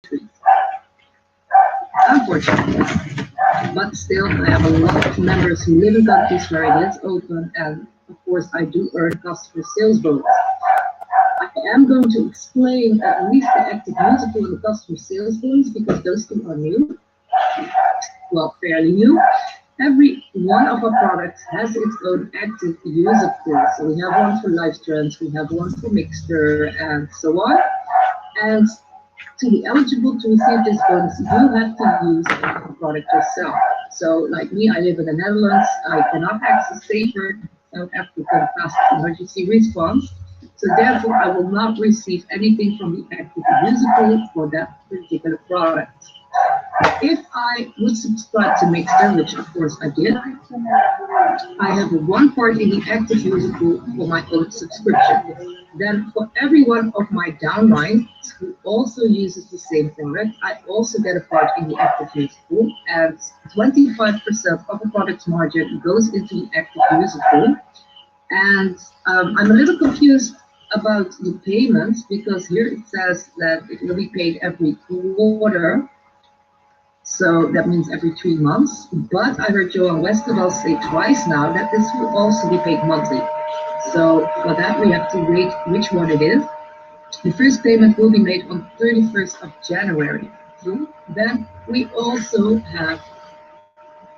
countries, unfortunately. But still, I have a lot of members who live in countries where it is open, and of course, I do earn customer sales bonus. I am going to explain at least the active user pool and the customer sales bonus because those two are new, well, fairly new. Every one of our products has its own active user pool. So we have one for live trends, we have one for Mixture, and so on. And to be eligible to receive this bonus, you have to use the product yourself. So, like me, I live in the Netherlands. I cannot access Safer, South African Fast Emergency Response. So therefore, I will not receive anything from the active user pool for that particular product. If I would subscribe to Mixter, which of course I did, I have one part in the active user pool for my own subscription. Then for every one of my downlines who also uses the same product, I also get a part in the active user pool, and 25% of the product's margin goes into the active user pool. And I'm a little confused about the payments because here it says that it will be paid every quarter. So that means every 3 months. But I heard Johan Westerdahl say twice now that this will also be paid monthly. So for that, we have to wait which one it is. The first payment will be made on 31st of January. Then we also have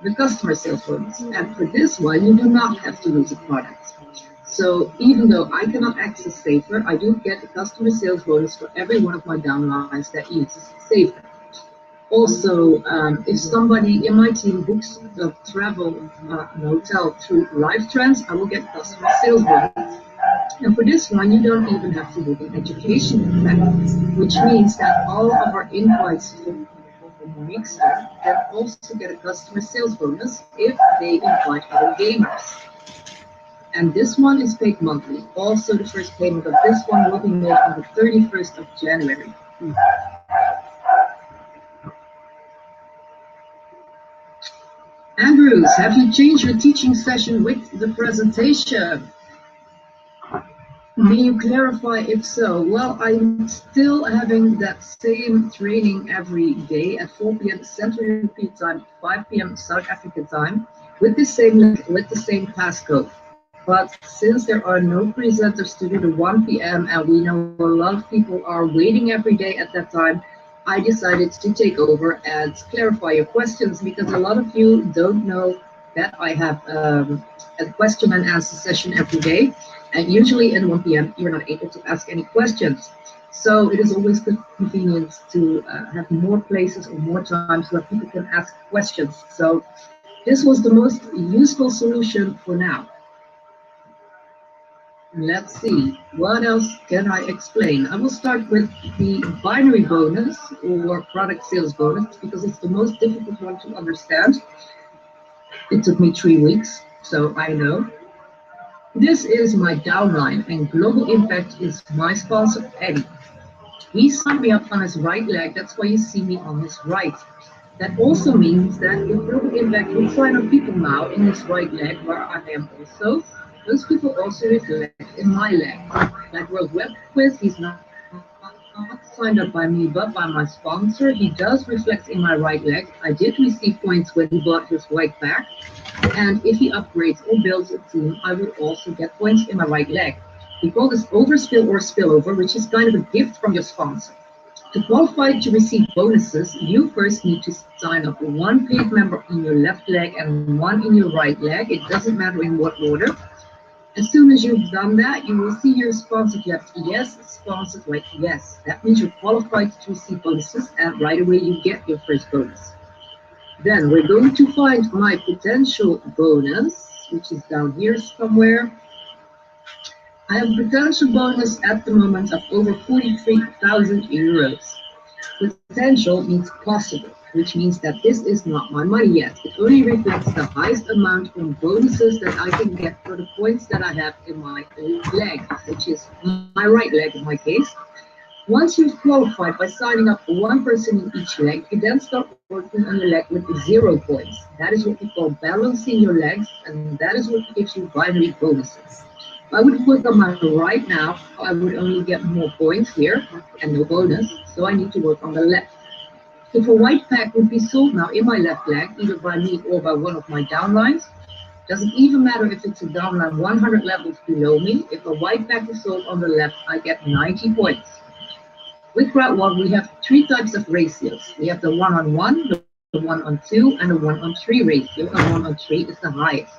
the customer sales bonus. And for this one, you do not have to lose a product. So even though I cannot access Safer, I do get a customer sales bonus for every one of my downlines that uses Safer. Also, if somebody in my team books a travel hotel through Live Trends, I will get customer sales bonus. And for this one, you don't even have to book an education event, which means that all of our invites from Mixer can also get a customer sales bonus if they invite other gamers. And this one is paid monthly. Also, the first payment of this one will be made on the 31st of January. Andrews, have you changed your teaching session with the presentation? May you clarify if so? Well, I'm still having that same training every day at 4 p.m. Central European time, 5 p.m. South African time, with the same link, with the same passcode. But since there are no presenters to do the 1 p.m. and we know a lot of people are waiting every day at that time, I decided to take over and clarify your questions because a lot of you don't know that I have a question and answer session every day. And usually at 1 p.m. you're not able to ask any questions. So it is always convenient to have more places or more times where people can ask questions. So this was the most useful solution for now. Let's see, what else can I explain? I will start with the binary bonus or product sales bonus because it's the most difficult one to understand. It took me 3 weeks, so I know. This is my downline and Global Impact is my sponsor, Eddie. He signed me up on his right leg, that's why you see me on his right. That also means that if Global Impact will sign up people now in his right leg, where I am also, those people also reflect in my leg. Like World Web Quiz, he's not signed up by me, but by my sponsor. He does reflect in my right leg. I did receive points when he bought his right back. And if he upgrades or builds a team, I will also get points in my right leg. We call this overspill or spillover, which is kind of a gift from your sponsor. To qualify to receive bonuses, you first need to sign up one paid member in your left leg and one in your right leg. It doesn't matter in what order. As soon as you've done that, you will see your sponsored left yes, sponsored right yes. That means you're qualified to receive bonuses, and right away you get your first bonus. Then we're going to find my potential bonus, which is down here somewhere. I have a potential bonus at the moment of over 43,000 euros. Potential means possible, which means that this is not my money yet. It only reflects the highest amount of bonuses that I can get for the points that I have in my leg, which is my right leg in my case. Once you've qualified by signing up one person in each leg, you then start working on your leg with 0 points. That is what we call balancing your legs, and that is what gives you binary bonuses. If I would work on my right now, I would only get more points here and no bonus, so I need to work on the left. If a white pack would be sold now in my left leg, either by me or by one of my downlines, doesn't even matter if it's a downline 100 levels below me. If a white pack is sold on the left, I get 90 points. With CROWD1, we have three types of ratios. We have the 1-on-1, the 1-on-2, and the 1-on-3 ratio, and 1-on-3 is the highest.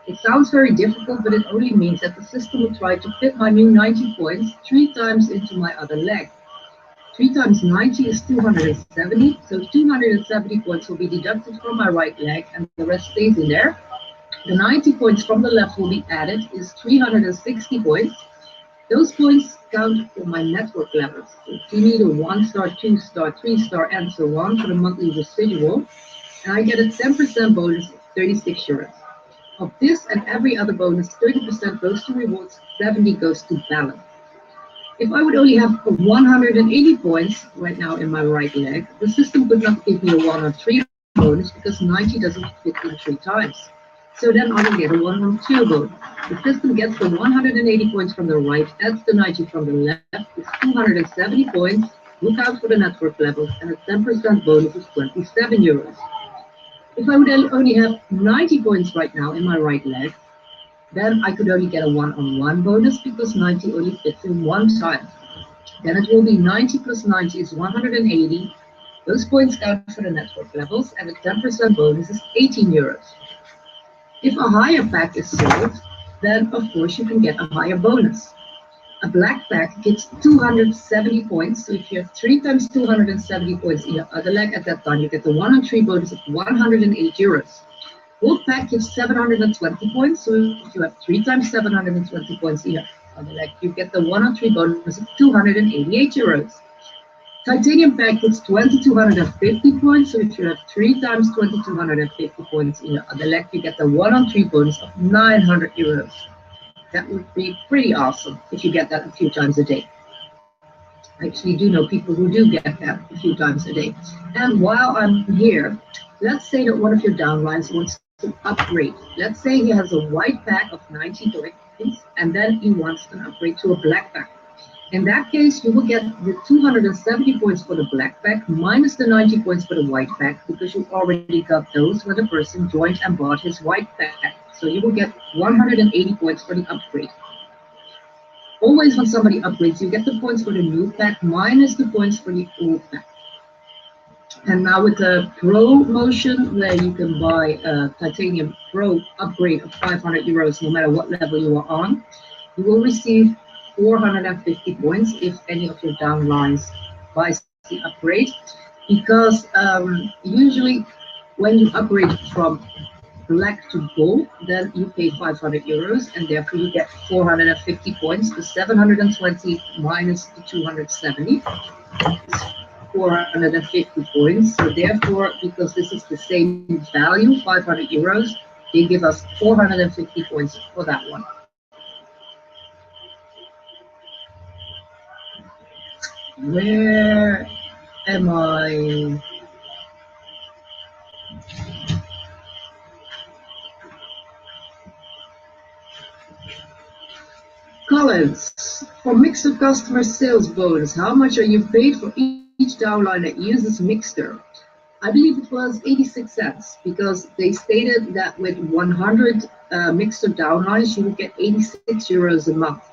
It sounds very difficult, but it only means that the system will try to fit my new 90 points 3 times into my other leg. 3 times 90 is 270, so 270 points will be deducted from my right leg, and the rest stays in there. The 90 points from the left will be added, is 360 points. Those points count for my network levels. So if you need a 1-star, 2-star, 3-star, and so on for the monthly residual, and I get a 10% bonus of 36 euros. Of this and every other bonus, 30% goes to rewards, 70 goes to balance. If I would only have 180 points right now in my right leg, the system could not give me a 1-on-3 bonus because 90 doesn't fit in 3 times. So then I will get a 1-on-2 bonus. The system gets the 180 points from the right, adds the 90 from the left, is 270 points, look out for the network levels, and a 10% bonus is 27 euros. If I would only have 90 points right now in my right leg, then I could only get a 1-on-1 bonus because 90 only fits in 1 time. Then it will be 90 plus 90 is 180. Those points count for the network levels, and a 10% bonus is 18 euros. If a higher pack is sold, then of course you can get a higher bonus. A black pack gets 270 points, so if you have 3 times 270 points in your other leg at that time, you get the 1-on-3 bonus of 108 euros. Gold pack gives 720 points, so if you have 3 times 720 points in your other leg, you get the 1-on-3 bonus of 288 euros. Titanium pack gets 2250 points, so if you have 3 times 2250 points in your other leg, you get the 1-on-3 bonus of 900 euros. That would be pretty awesome if you get that a few times a day. I actually do know people who do get that a few times a day. And while I'm here, let's say that one of your downlines wants to upgrade. Let's say he has a white pack of 90 points, and then he wants an upgrade to a black pack. In that case, you will get the 270 points for the black pack minus the 90 points for the white pack, because you already got those when the person joined and bought his white pack. So you will get 180 points for the upgrade. Always when somebody upgrades, you get the points for the new pack minus the points for the old pack. And now with the Pro motion, where you can buy a Titanium Pro upgrade of 500 euros no matter what level you are on, you will receive 450 points if any of your downlines buys the upgrade, because usually when you upgrade from black to gold, then you pay 500 euros, and therefore you get 450 points. The 720 minus the 270 is 450 points. So therefore, because this is the same value, 500 euros, they give us 450 points for that one. Where am I? Collins, for Mixer customer sales bonus, how much are you paid for each downline that uses Mixer? I believe it was 86 cents, because they stated that with 100 Mixer downlines, you would get 86 euros a month.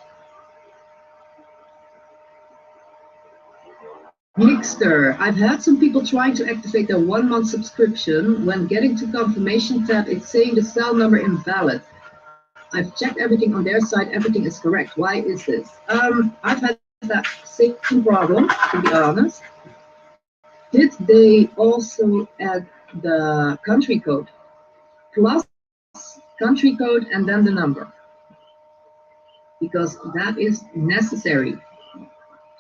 Mixer. I've had some people trying to activate their 1-month subscription. When getting to confirmation tab, it's saying the cell number invalid. I've checked everything on their side, everything is correct. Why is this? I've had that same problem, to be honest. Did they also add the country code? Plus country code and then the number? Because that is necessary.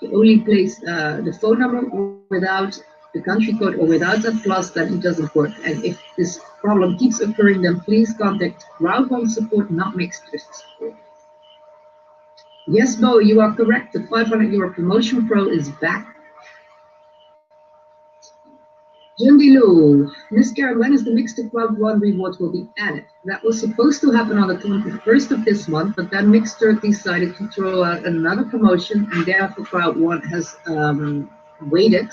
To only place the phone number without the country code or without that plus, then it doesn't work. And if this problem keeps occurring, then please contact CROWD1 support, not Mixer support. Yes, Bo, you are correct. The 500 euro promotion pro is back. Jundilu, Miss Karen, when is the Mixer CROWD1 reward will be added? That was supposed to happen on the 21st of this month, but then Mixer decided to throw out another promotion, and therefore CROWD1 has waited.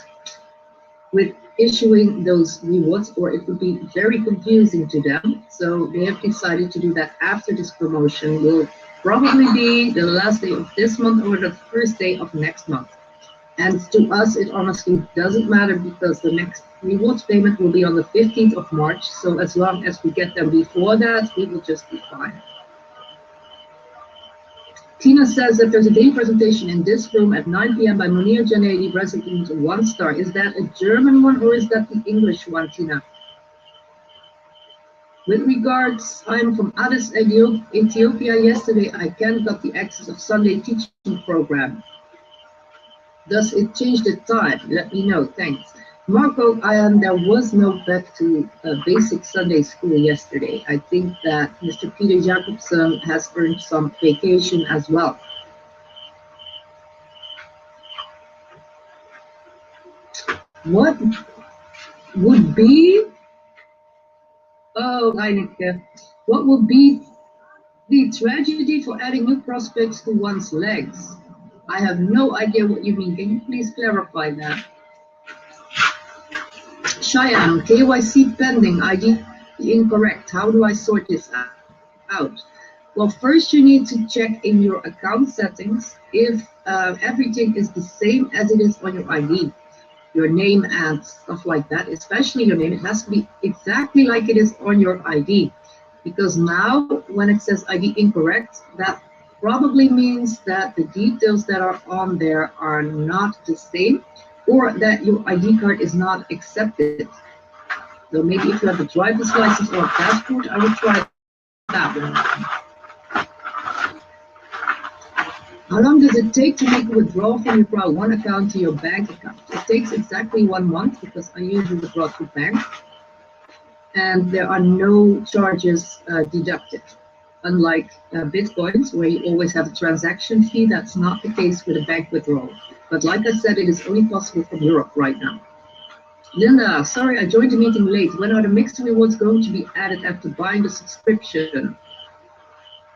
with issuing those rewards, or it would be very confusing to them. So they have decided to do that after this promotion will probably be the last day of this month or the first day of next month. And to us, it honestly doesn't matter because the next rewards payment will be on the 15th of March. So as long as we get them before that, we will just be fine. Tina says that there's a game presentation in this room at 9 p.m. by Munir Janedi, resident 1 star. Is that a German one or is that the English one, Tina? With regards, I'm from Addis, Ethiopia. Yesterday, I can't got the access of Sunday teaching program. Does it change the time? Let me know. Thanks. Marco, there was no back to basic Sunday school yesterday. I think that Mr. Peter Jacobson has earned some vacation as well. What would be, oh, Heineke, what would be the tragedy for adding new prospects to one's legs? I have no idea what you mean. Can you please clarify that? Cheyenne, KYC pending, ID incorrect. How do I sort this out? Well, first you need to check in your account settings if everything is the same as it is on your ID. Your name and stuff like that, especially your name, it has to be exactly like it is on your ID. Because now, when it says ID incorrect, that probably means that the details that are on there are not the same, or that your ID card is not accepted. So maybe if you have a driver's license or a passport, I would try that one. How long does it take to make a withdrawal from your CROWD1 account to your bank account? It takes exactly 1 month because I usually withdraw through bank, and there are no charges deducted. Unlike Bitcoins, where you always have a transaction fee, that's not the case with a bank withdrawal. But like I said, it is only possible from Europe right now. Linda, sorry, I joined the meeting late. When are the mixed rewards going to be added after buying the subscription?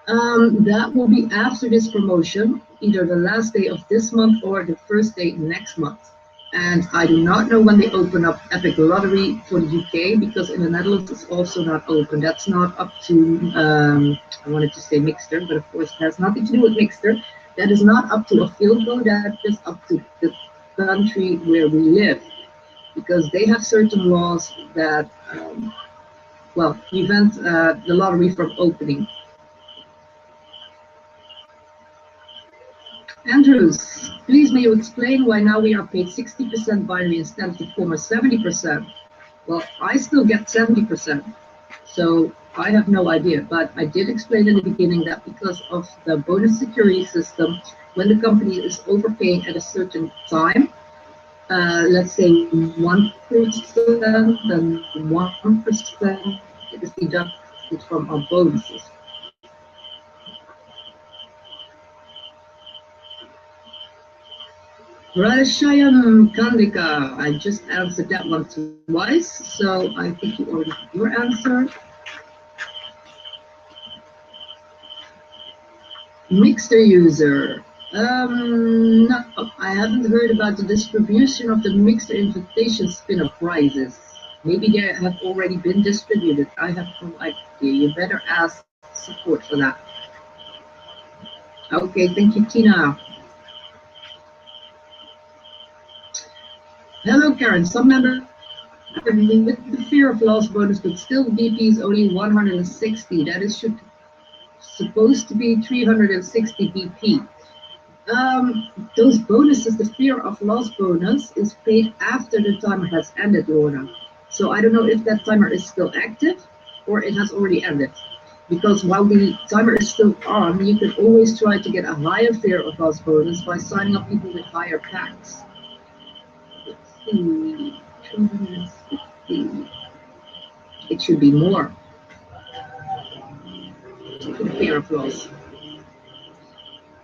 That will be after this promotion, either the last day of this month or the first day next month. And I do not know when they open up Epic Lottery for the UK, because in the Netherlands it's also not open. That's not up to, I wanted to say Mixter, but of course it has nothing to do with Mixter. That is not up to a field goal, that is up to the country where we live, because they have certain laws that, prevent the lottery from opening. Andrews, please may you explain why now we are paid 60% binary instead of the former 70%? Well, I still get 70%, so I have no idea. But I did explain in the beginning that because of the bonus security system, when the company is overpaying at a certain time, let's say 1%, then 1% is deducted from our bonuses. Radhachayan Kandika, I just answered that one twice, so I think you already have your answer. Mixter user. No, I haven't heard about the distribution of the Mixter invitation spin-off prizes. Maybe they have already been distributed. I have no idea. You better ask support for that. Okay, thank you, Tina. Hello, Karen. Some members with the fear of loss bonus, but still BP is only 160. That is supposed to be 360 BP. Those bonuses, the fear of loss bonus, is paid after the timer has ended, Lorna. So I don't know if that timer is still active or it has already ended. Because while the timer is still on, you can always try to get a higher fear of loss bonus by signing up people with higher packs. Let's see, 360. It should be more. Fear of loss.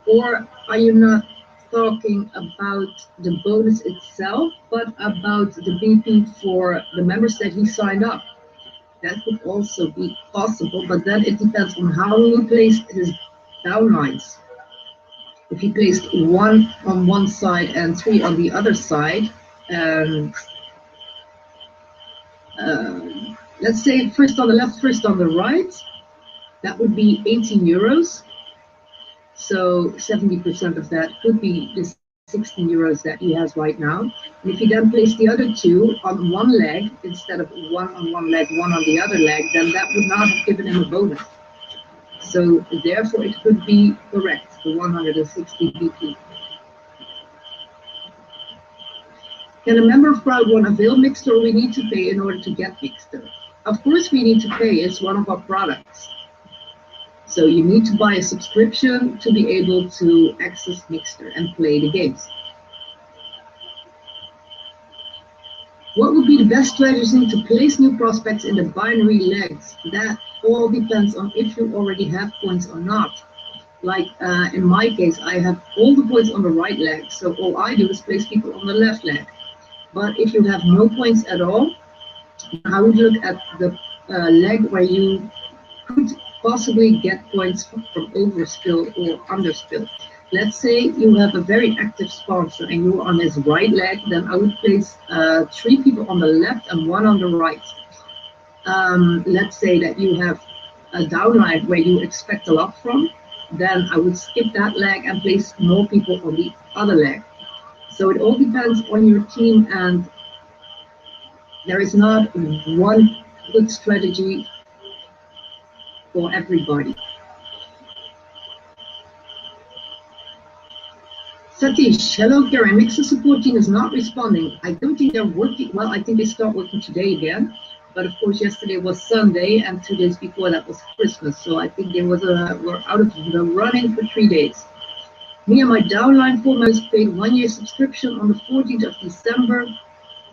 Or are you not talking about the bonus itself, but about the BP for the members that he signed up? That could also be possible, but then it depends on how he placed his downlines. If he placed 1 on one side and 3 on the other side, and let's say first on the left, first on the right, that would be 18 euros. So 70% of that could be the 16 euros that he has right now. And if you then place the other two on one leg instead of one on one leg, one on the other leg, then that would not have given him a bonus. So therefore it could be correct, the 160 BP. Can a member of CROWD1 avail Mixter, or we need to pay in order to get Mixter? Of course we need to pay, it's one of our products. So you need to buy a subscription to be able to access Mixter and play the games. What would be the best strategy to place new prospects in the binary legs? That all depends on if you already have points or not. Like in my case, I have all the points on the right leg, so all I do is place people on the left leg. But if you have no points at all, I would look at the leg where you could possibly get points from overspill or underspill. Let's say you have a very active sponsor and you're on his right leg, then I would place 3 people on the left and 1 on the right. Let's say that you have a downline where you expect a lot from, then I would skip that leg and place more people on the other leg. So it all depends on your team, and there is not one good strategy for everybody. Satish, hello Karen, Mixer support team is not responding. I don't think they're working, well, I think they start working today again. But of course, yesterday was Sunday, and 2 days before that was Christmas. So I think they were out of the running for 3 days. Me and my downline formers paid 1-year subscription on the 14th of December,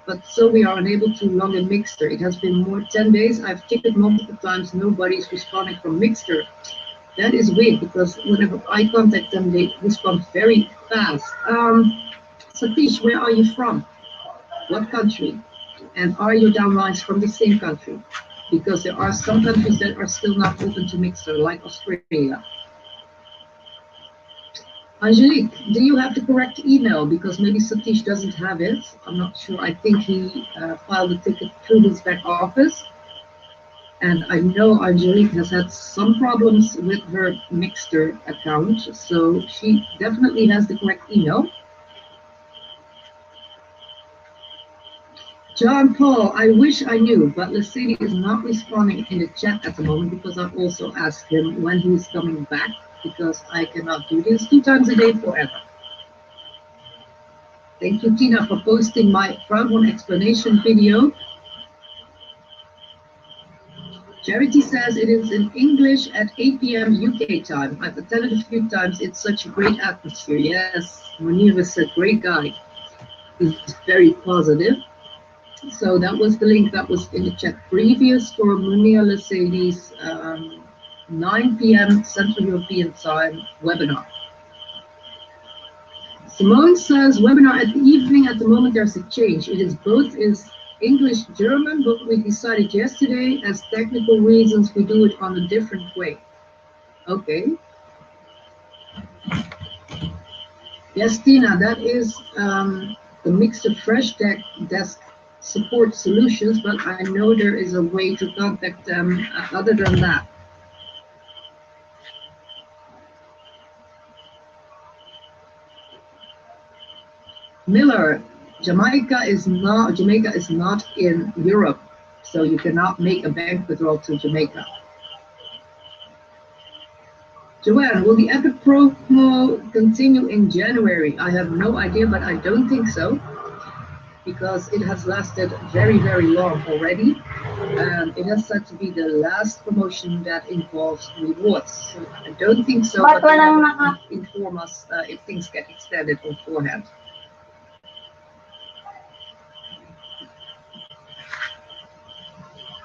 but so we are unable to log in Mixter. It has been more 10 days. I've checked multiple times. Nobody's responding from Mixter. That is weird, because whenever I contact them, they respond very fast. Satish, where are you from? What country? And are your downlines from the same country? Because there are some countries that are still not open to Mixter, like Australia. Angelique, do you have the correct email? Because maybe Satish doesn't have it. I'm not sure. I think he filed a ticket through his back office. And I know Angelique has had some problems with her Mixter account. So she definitely has the correct email. John Paul, I wish I knew, but Leslie is not responding in the chat at the moment, because I've also asked him when he is coming back, because I cannot do this 2 times a day forever. Thank you, Tina, for posting my CROWD1 explanation video. Charity says it is in English at 8 p.m. UK time. I've attended a few times. It's such a great atmosphere. Yes, Munir is a great guy. He's very positive. So that was the link that was in the chat previous for Munir Lesedi's 9 p.m. Central European Time webinar. Simone says webinar at the evening. At the moment there's a change. It is both English, German, but we decided yesterday, as technical reasons, we do it on a different way. Okay. Yes, Tina, that is the Mixer Fresh Desk support solutions, but I know there is a way to contact them other than that. Miller, Jamaica is not in Europe, so you cannot make a bank withdrawal to Jamaica. Joanne, will the Epic promo continue in January? I have no idea, but I don't think so, because it has lasted very, very long already. And it has said to be the last promotion that involves rewards. So I don't think so, but they will inform us if things get extended beforehand.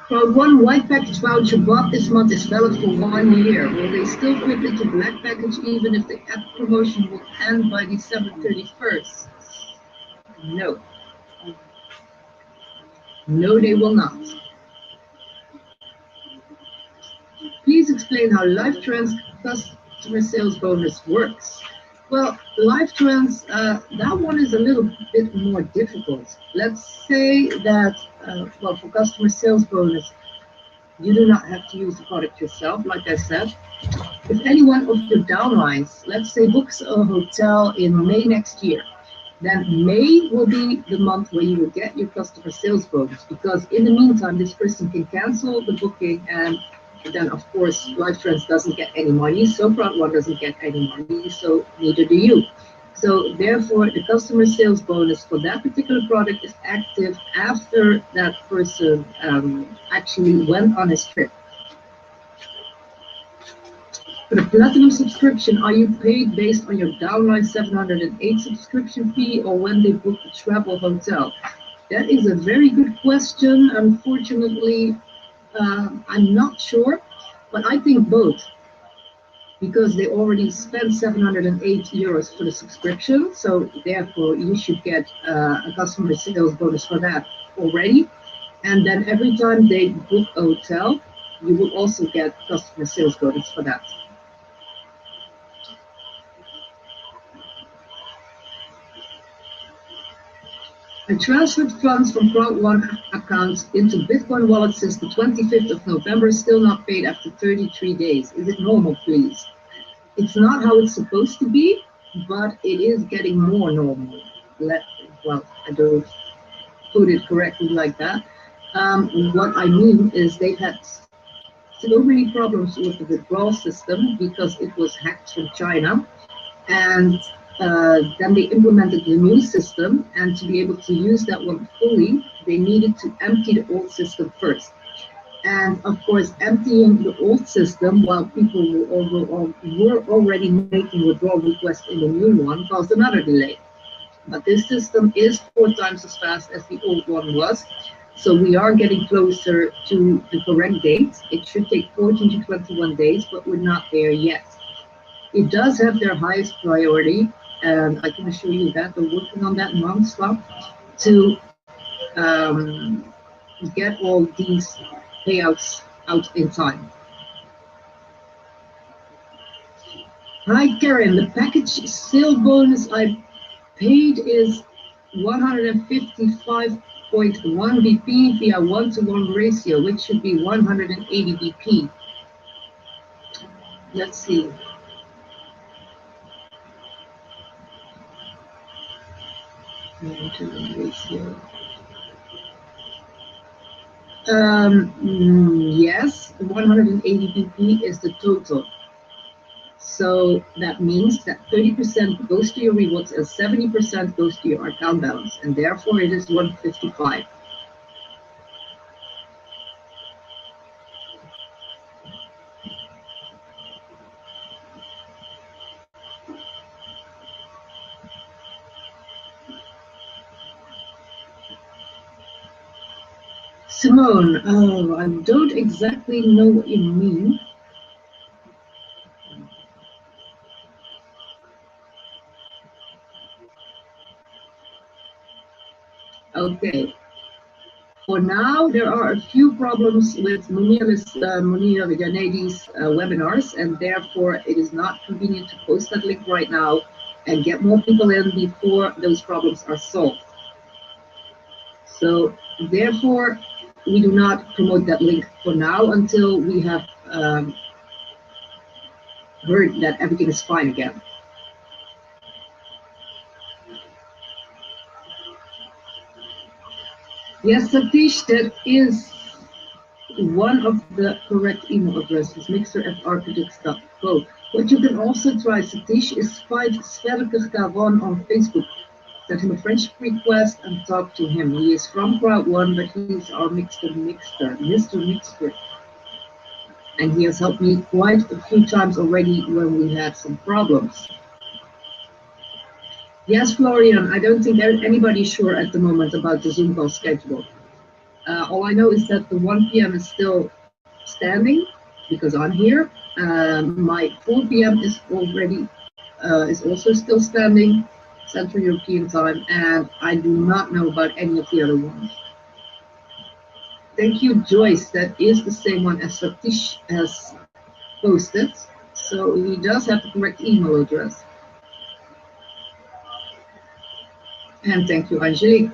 CROWD1 white package voucher bought this month is valid for 1 year. Will they still flip it to black package even if the app promotion will end by December 31st? No. No, they will not. Please explain how Live Trends customer sales bonus works. Well, live trends, that one is a little bit more difficult. Let's say that, well, for customer sales bonus, you do not have to use the product yourself, like I said. If any one of your downlines, let's say, books a hotel in May next year, then May will be the month where you will get your customer sales bonus, because in the meantime, this person can cancel the booking, and then of course, Life Trends doesn't get any money, so CROWD1 doesn't get any money, so neither do you. So therefore, the customer sales bonus for that particular product is active after that person actually went on his trip. For the Platinum subscription, are you paid based on your downline 708 subscription fee or when they book the travel hotel? That is a very good question. Unfortunately, I'm not sure, but I think both, because they already spent 708 euros for the subscription, so therefore you should get a customer sales bonus for that already. And then every time they book a hotel, you will also get customer sales bonus for that. I transferred funds from CROWD1 accounts into Bitcoin wallet since the 25th of November, still not paid after 33 days. Is it normal, please? It's not how it's supposed to be, but it is getting more normal. Well, I don't put it correctly like that. What I mean is they've had so many problems with the withdrawal system because it was hacked from China, and then they implemented the new system, and to be able to use that one fully, they needed to empty the old system first. And of course, emptying the old system while people were already making withdrawal requests in the new one caused another delay. But this system is 4 times as fast as the old one was. So we are getting closer to the correct date. It should take 14 to 21 days, but we're not there yet. It does have their highest priority, and I can assure you that they're working on that non-stop to get all these payouts out in time. Hi Karen, the package sale bonus I paid is 155.1 BP via 1-to-1 ratio, which should be 180 BP. Let's see. Ratio. Yes, 180 BP is the total. So that means that 30% goes to your rewards and 70% goes to your account balance, and therefore it is 155. Simone, oh, I don't exactly know what you mean. Okay. For now, there are a few problems with Munir Janedi's webinars, and therefore it is not convenient to post that link right now and get more people in before those problems are solved. So therefore, we do not promote that link for now until we have heard that everything is fine again. Yes, Satish, that is one of the correct email addresses, mixer@architects.co. What you can also try, Satish, is find Sverker Caron on Facebook. Send him a friendship request and talk to him. He is from CROWD1, but he's our Mr. Mixer. And he has helped me quite a few times already when we had some problems. Yes, Florian, I don't think anybody's sure at the moment about the Zoom call schedule. All I know is that the 1 p.m. is still standing because I'm here. My 4 p.m. is also still standing, Central European time, and I do not know about any of the other ones. Thank you, Joyce. That is the same one as Satish has posted, so he does have the correct email address. And thank you, Angelique.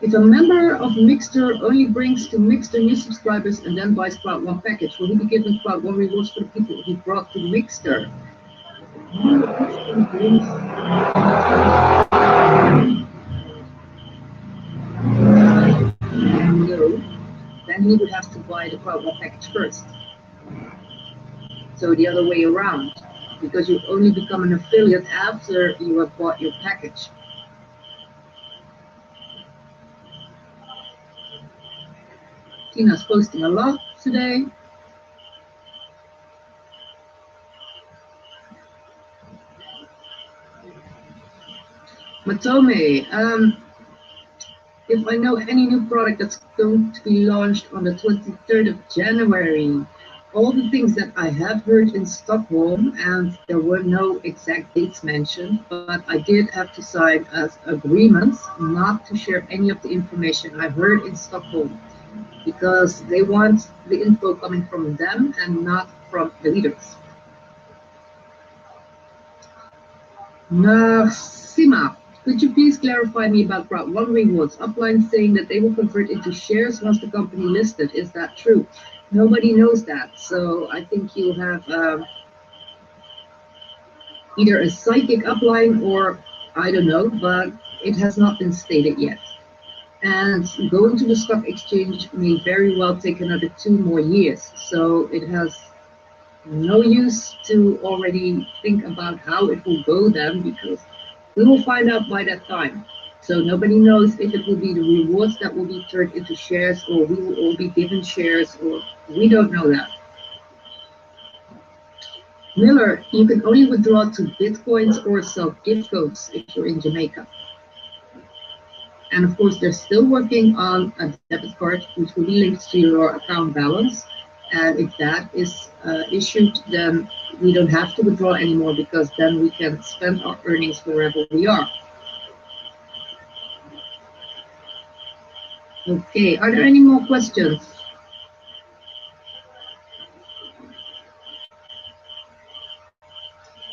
If a member of Mixter only brings to Mixter new subscribers and then buys CROWD1 package, will he be given CROWD1 rewards for the people he brought to Mixter? No. Then he would have to buy the CROWD1 package first. So the other way around, because you only become an affiliate after you have bought your package. Tina's posting a lot today. Matome, if I know any new product that's going to be launched on the 23rd of January, all the things that I have heard in Stockholm, and there were no exact dates mentioned, but I did have to sign as agreements not to share any of the information I heard in Stockholm, because they want the info coming from them and not from the leaders. Narsima, could you please clarify me about CROWD1 rewards? Upline saying that they will convert into shares once the company listed. Is that true? Nobody knows that. So I think you have either a psychic upline or I don't know, but it has not been stated yet. And going to the stock exchange may very well take another 2 more years. So it has no use to already think about how it will go then, because we will find out by that time. So nobody knows if it will be the rewards that will be turned into shares, or we will all be given shares, or we don't know that. Miller, you can only withdraw to Bitcoins or sell gift codes if you're in Jamaica. And of course, they're still working on a debit card, which will be linked to your account balance. And if that is issued, then we don't have to withdraw anymore, because then we can spend our earnings wherever we are. Okay, are there any more questions?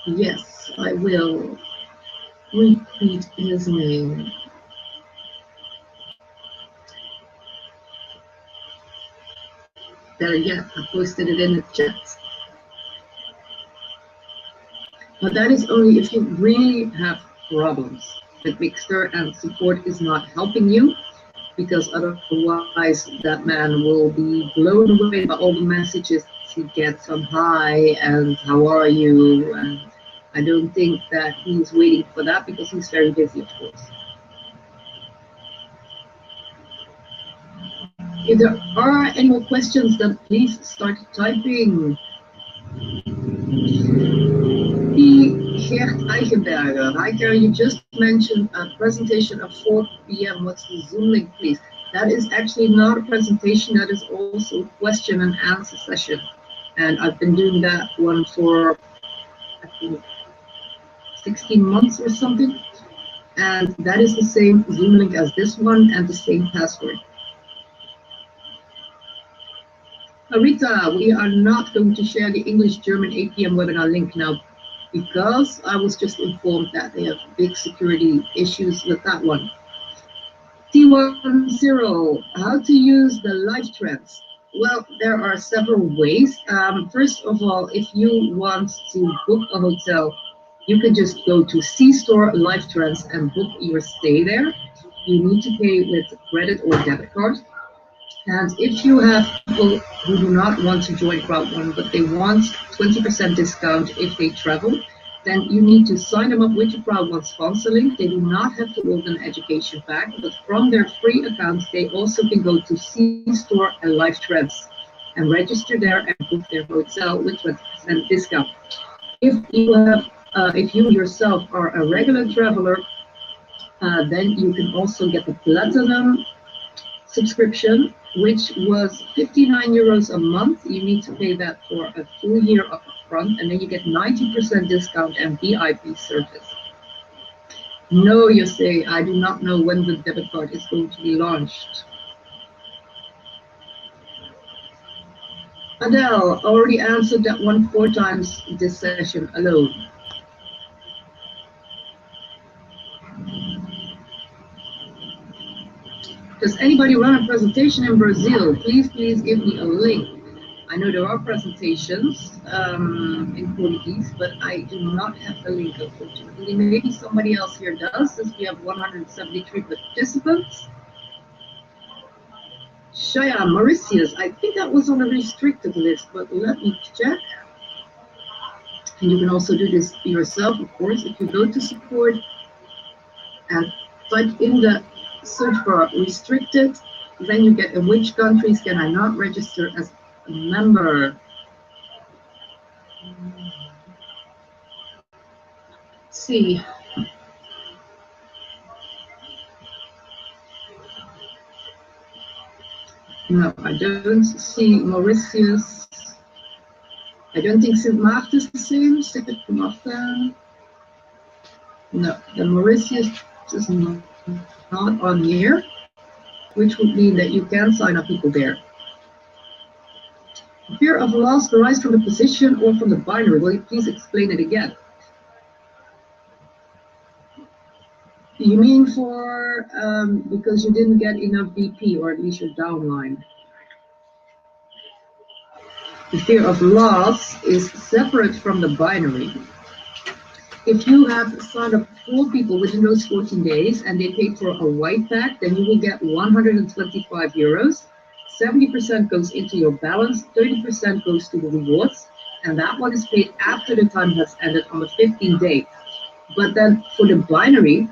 Yes, I will repeat his name. There, yeah, I posted it in the chat. But that is only if you really have problems with Mixter and support is not helping you, because otherwise that man will be blown away by all the messages he gets on hi and how are you, and I don't think that he's waiting for that, because he's very busy, of course. If there are any more questions, then please start typing. Gert Eigenberger, hi Karen, you just mentioned a presentation at 4 p.m. What's the Zoom link, please? That is actually not a presentation, that is also a question and answer session. And I've been doing that one for, I think, 16 months or something. And that is the same Zoom link as this one and the same password. Rita, we are not going to share the English-German 8 p.m. webinar link now, because I was just informed that they have big security issues with that one. T10, how to use the live trends? Well, there are several ways. First of all, if you want to book a hotel, you can just go to C-Store Live Trends and book your stay there. You need to pay with credit or debit card. And if you have people who do not want to join CROWD1, but they want 20% discount if they travel, then you need to sign them up with your CROWD1 sponsor link. They do not have to order an education pack, but from their free accounts, they also can go to C-Store and Live Trends and register there and book their hotel with 20% discount. If you yourself are a regular traveler, then you can also get the Platinum subscription, which was 59 euros a month. You need to pay that for a full year up front, and then you get 90% discount and VIP service. No, you say, I do not know when the debit card is going to be launched. Adele already answered that one 4 times this session alone. Does anybody run a presentation in Brazil? Please give me a link. I know there are presentations in Portuguese, but I do not have the link, unfortunately. Maybe somebody else here does, since we have 173 participants. Shaya, Mauritius, I think that was on a restricted list, but let me check. And you can also do this yourself, of course. If you go to support and type in the search bar restricted, then you get in which countries can I not register as a member. See. No, I don't see Mauritius. I don't think Sint Maarten is the same. Sint Maarten. No, the Mauritius is not on here, which would mean that you can sign up people there. Fear of loss arises from the position or from the binary. Will you please explain it again? You mean for because you didn't get enough BP, or at least your downline? The fear of loss is separate from the binary. If you have signed up 4 people within those 14 days and they paid for a white pack, then you will get 125 euros. 70% goes into your balance, 30% goes to the rewards, and that one is paid after the time has ended on the 15th day. But then for the binary,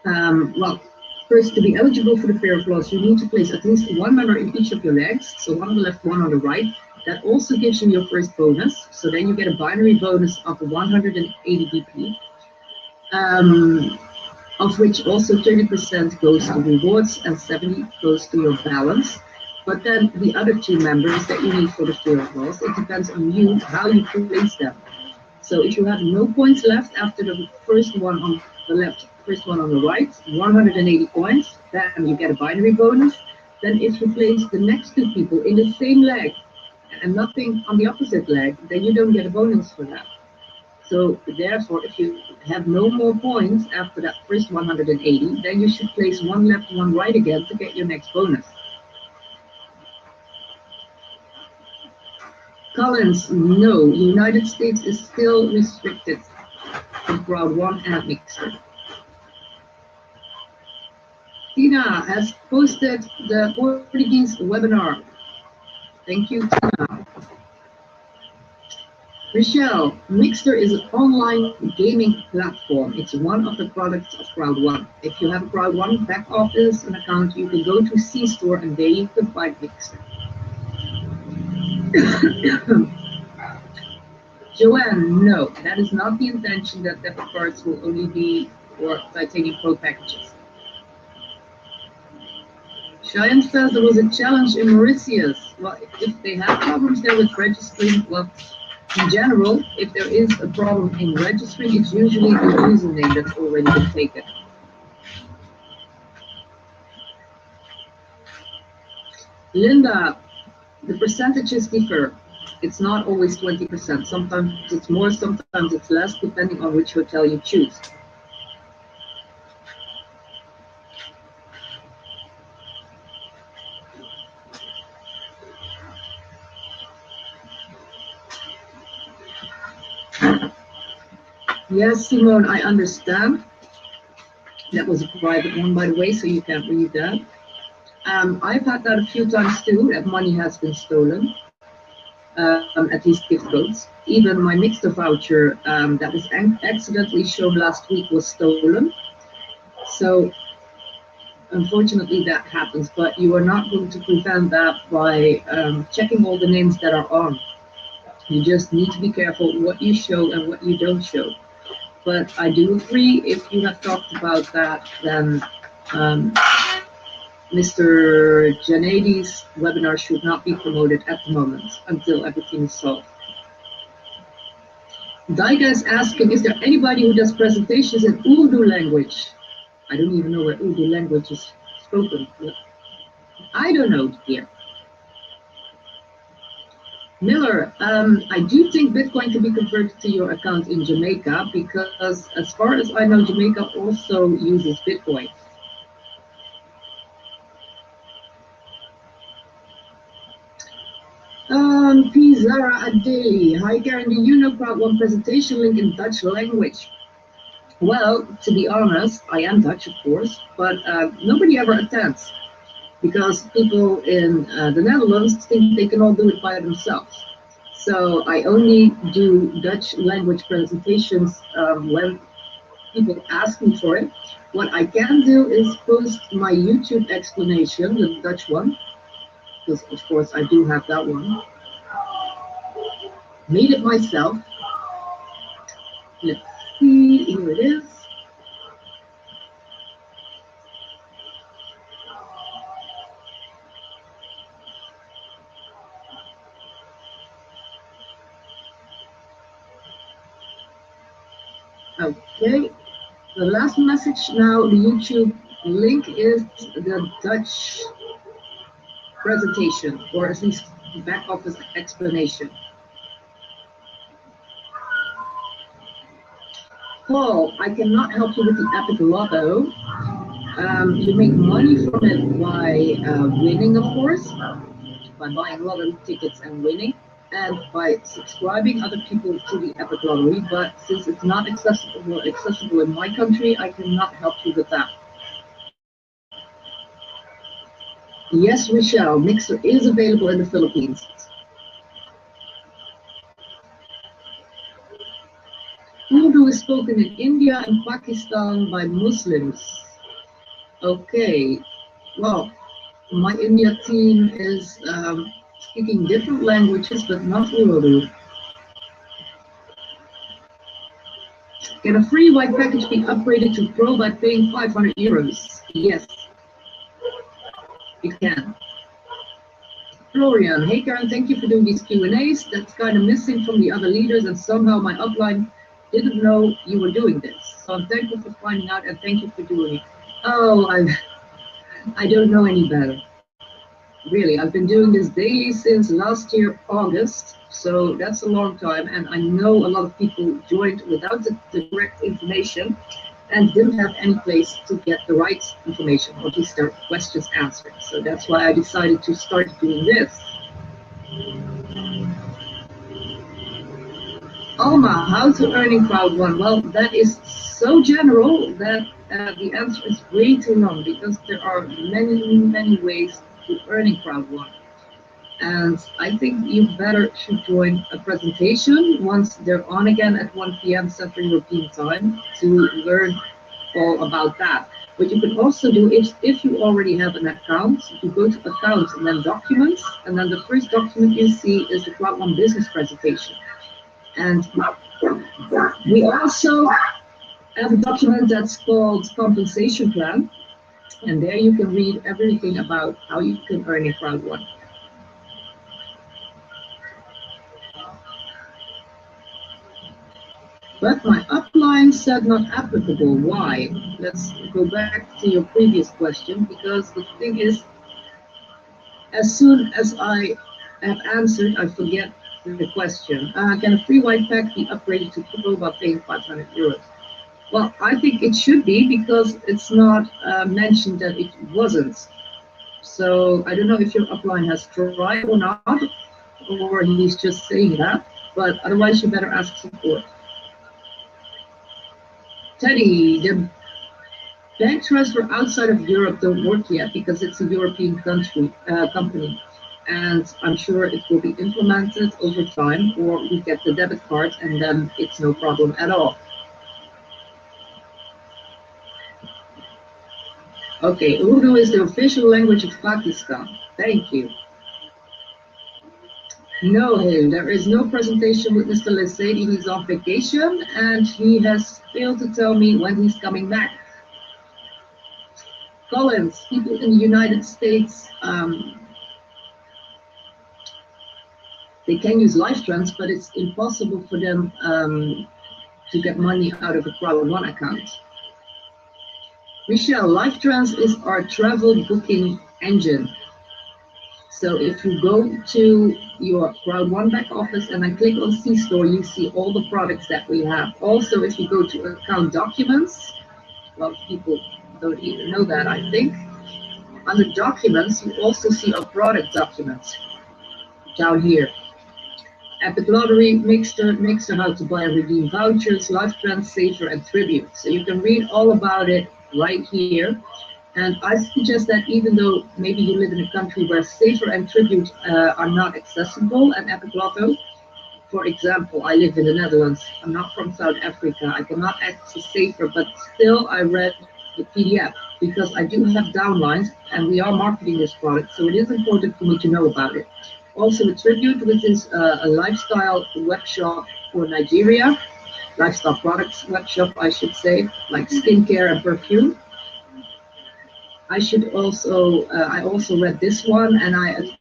well, first, to be eligible for the fear of loss, you need to place at least 1 member in each of your legs, so 1 on the left, 1 on the right. That also gives you your first bonus, so then you get a binary bonus of 180 BP, of which also 30% goes to rewards and 70% goes to your balance. But then the other 2 members that you need for the fear of loss, it depends on you how you place them. So if you have no points left after the first one on the left, first one on the right, 180 points, then you get a binary bonus. Then if you place the next 2 people in the same leg and nothing on the opposite leg, then you don't get a bonus for that. So therefore, if you have no more points after that first 180, then you should place 1 left, 1 right again to get your next bonus. Collins, no, United States is still restricted from CROWD1 and Mixer. Tina has posted the Portuguese webinar. Thank you, Tina. Michelle, Mixer is an online gaming platform. It's one of the products of CROWD1. If you have a CROWD1 back office and account, you can go to C-Store and there you can find Mixer. Joanne, no, that is not the intention that debit cards will only be for Titanium Pro packages. Cheyenne says there was a challenge in Mauritius. Well, if they have problems there with registering, well, in general, if there is a problem in registering, it's usually the username that's already been taken. Linda, the percentages differ. It's not always 20%. Sometimes it's more, sometimes it's less, depending on which hotel you choose. Yes, Simone, I understand. That was a private one, by the way, so you can't read that. I've had that a few times too, that money has been stolen, at least gift codes. Even my Mixer voucher that was accidentally shown last week was stolen. So unfortunately that happens, but you are not going to prevent that by checking all the names that are on. You just need to be careful what you show and what you don't show. But I do agree, if you have talked about that, then Mr. Janadi's webinar should not be promoted at the moment until everything is solved. Daiga is asking, is there anybody who does presentations in Urdu language? I don't even know where Urdu language is spoken. I don't know, dear. Miller, I do think Bitcoin can be converted to your account in Jamaica, because as far as I know, Jamaica also uses Bitcoin. Zara Adeli. Hi Karen, do you know CROWD1 presentation link in Dutch language? Well, to be honest, I am Dutch, of course, but nobody ever attends because people in the Netherlands think they can all do it by themselves. So I only do Dutch language presentations when people ask me for it. What I can do is post my YouTube explanation, the Dutch one, because of course I do have that one. Made it myself. Let's see, here it is. Okay, the last message now, the YouTube link is the Dutch presentation, or at least the back office explanation. Paul, I cannot help you with the Epic Lotto. You make money from it by winning, of course, by buying lottery tickets and winning, and by subscribing other people to the Epic Lottery. But since it's not accessible in my country, I cannot help you with that. Yes, Rochelle, Mixer is available in the Philippines. Urdu is spoken in India and Pakistan by Muslims. Okay, well, my India team is speaking different languages, but not Urdu. Can a free white package be upgraded to Pro by paying 500 euros? Yes, it can. Florian, hey Karen, thank you for doing these Q&As. That's kind of missing from the other leaders, and somehow my upline didn't know you were doing this. So I'm thankful for finding out, and thank you for doing it. Oh, I don't know any better. Really, I've been doing this daily since last year, August. So that's a long time, and I know a lot of people joined without the correct information and didn't have any place to get the right information, or at least their questions answered. So that's why I decided to start doing this. Alma, how to earn in CROWD1? Well, that is so general that the answer is way too long, because there are many ways to earn in CROWD1. And I think you better should join a presentation once they're on again at 1 p.m. Central European Time to learn all about that. What you can also do is, if you already have an account, you go to Accounts and then Documents, and then the first document you see is the CROWD1 Business Presentation. And we also have a document that's called Compensation Plan, and there you can read everything about how you can earn in CROWD1. But my upline said not applicable. Why? Let's go back to your previous question, because the thing is, as soon as I have answered, I forget the question. Can a free white pack be upgraded to Pro by paying 500 euros? Well, I think it should be, because it's not mentioned that it wasn't. So I don't know if your upline has tried or not, or he's just saying that, but otherwise you better ask support. Teddy, the bank transfer outside of Europe don't work yet because it's a European company. And I'm sure it will be implemented over time, or we get the debit card and then it's no problem at all. Okay, Urdu is the official language of Pakistan. Thank you. No, there is no presentation with Mr. Lesedi. He's on vacation and he has failed to tell me when he's coming back. Collins, people in the United States, they can use LiveTrans, but it's impossible for them to get money out of a CROWD1 account. Michelle, LiveTrans is our travel booking engine. So if you go to your CROWD1 back office and then click on C-Store, you see all the products that we have. Also, if you go to account documents, a lot of people don't even know that, I think. Under documents, you also see our product documents down here. Epic Lottery, Mixer, how to buy and redeem vouchers, Life Trends, Safer, and Tribute. So you can read all about it right here. And I suggest that even though maybe you live in a country where Safer and Tribute are not accessible, and Epic Lotto, for example, I live in the Netherlands. I'm not from South Africa. I cannot access Safer, but still I read the PDF because I do have downlines and we are marketing this product, so it is important for me to know about it. Also, the Tribute, which is a lifestyle web shop for Nigeria, lifestyle products web shop, I should say, like skincare and perfume. I also read this one, and I